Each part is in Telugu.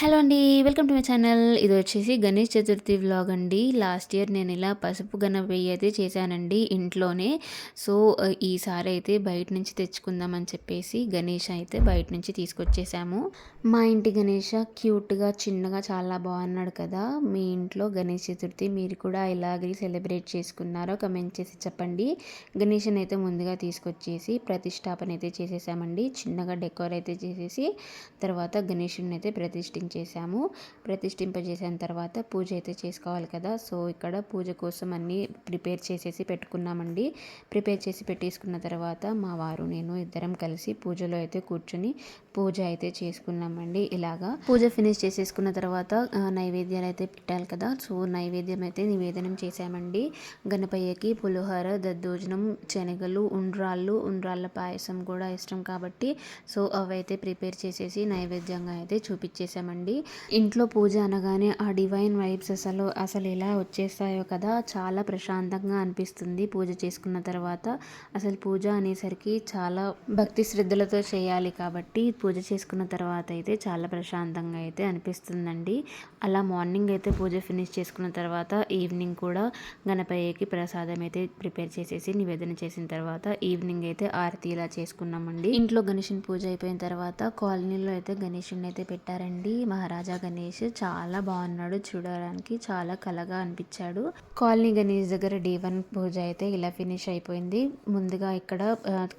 హలో అండి. Welcome to my channel. ఇది వచ్చేసి గణేష్ చతుర్థి వ్లాగ్ అండి. లాస్ట్ ఇయర్ నేను ఇలా పసుపు గణపయ్య అయితే చేశానండి ఇంట్లోనే. సో, ఈసారి అయితే బయట నుంచి తెచ్చుకుందామని చెప్పేసి గణేష్ అయితే బయట నుంచి తీసుకొచ్చేసాము. మా ఇంటి గణేష క్యూట్‌గా, చిన్నగా చాలా బాగున్నాడు కదా! మీ ఇంట్లో గణేష్ చతుర్థి మీరు కూడా ఇలాగే సెలబ్రేట్ చేసుకున్నారో కమెంట్ చేసి చెప్పండి. గణేష్‌ని అయితే ముందుగా తీసుకొచ్చేసి ప్రతిష్టాపన అయితే చేసేసామండి. చిన్నగా డెకోర్ అయితే చేసేసి తర్వాత గణేషుడిని అయితే ప్రతిష్ఠించేసాము. ప్రతిష్ఠింపజేసిన తర్వాత పూజ అయితే చేసుకోవాలి కదా! సో, ఇక్కడ పూజ కోసం అన్నీ ప్రిపేర్ చేసేసి పెట్టుకున్నామండి. ప్రిపేర్ చేసి పెట్టేసుకున్న తర్వాత మా వారు నేను ఇద్దరం కలిసి పూజలో అయితే కూర్చొని పూజ అయితే చేసుకున్నామండి. ఇలాగా పూజ ఫినిష్ చేసేసుకున్న తర్వాత నైవేద్యాలు అయితే పెట్టాలి కదా! సో, నైవేద్యం అయితే నివేదనం చేశామండి. గణపయ్యకి పులిహోర, దద్దోజనం, శనగలు, ఉండ్రాళ్ళ పాయసం కూడా ఇష్టం కాబట్టి సో, అవైతే ప్రిపేర్ చేసేసి నైవేద్యంగా అయితే చూపించేసామండి. ఇంట్లో పూజ అనగానే ఆ డివైన్ వైబ్స్ అసలు ఎలా వచ్చేస్తాయో కదా! చాలా ప్రశాంతంగా అనిపిస్తుంది పూజ చేసుకున్న తర్వాత. అసలు పూజ అనేసరికి చాలా భక్తి శ్రద్ధలతో చేయాలి కాబట్టి పూజ చేసుకున్న తర్వాత అయితే చాలా ప్రశాంతంగా అయితే అనిపిస్తుందండి. అలా మార్నింగ్ అయితే పూజ ఫినిష్ చేసుకున్న తర్వాత ఈవినింగ్ కూడా గణపయ్యకి ప్రసాదం అయితే ప్రిపేర్ చేసేసి నివేదన చేసిన తర్వాత ఈవినింగ్ అయితే ఆరతి ఇలా చేసుకున్నామండి. ఇంట్లో గణేషుని పూజ అయిపోయిన తర్వాత కాలనీలో అయితే గణేషుని అయితే పెట్టారండి. మహారాజా గణేష్ చాలా బాగున్నాడు, చూడడానికి చాలా కళగా అనిపించాడు. కాలనీ గణేష్ దగ్గర డే 1 పూజ అయితే ఇలా ఫినిష్ అయిపోయింది. ముందుగా ఇక్కడ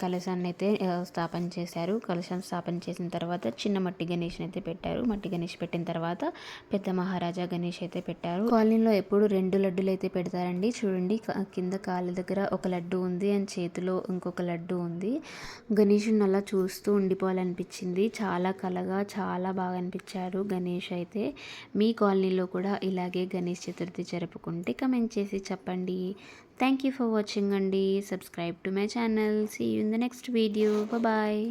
కలశాన్ని అయితే స్థాపన చేశారు. కలశం స్థాపన చేసిన తర్వాత చిన్న మట్టి గణేష్ అయితే పెట్టారు. మట్టి గణేష్ పెట్టిన తర్వాత పెద్ద మహారాజా గణేష్ అయితే పెట్టారు. కాలనీలో ఎప్పుడు 2 లడ్డులు అయితే పెడతారండి. చూడండి, కింద కాళ్ళ దగ్గర ఒక లడ్డు ఉంది అండ్ చేతిలో ఇంకొక లడ్డు ఉంది. గణేషుని అలా చూస్తూ ఉండిపోవాలనిపించింది. చాలా కళగా చాలా బాగా అనిపించారు గణేష్ అయితే. మీ కాలనీలో కూడా ఇలాగే గణేష్ చతుర్థి జరుపుకుంటే కమెంట్ చేసి చెప్పండి. థ్యాంక్ యూ ఫర్ వాచింగ్ అండి. Subscribe to my channel. See you in the next video. Bye.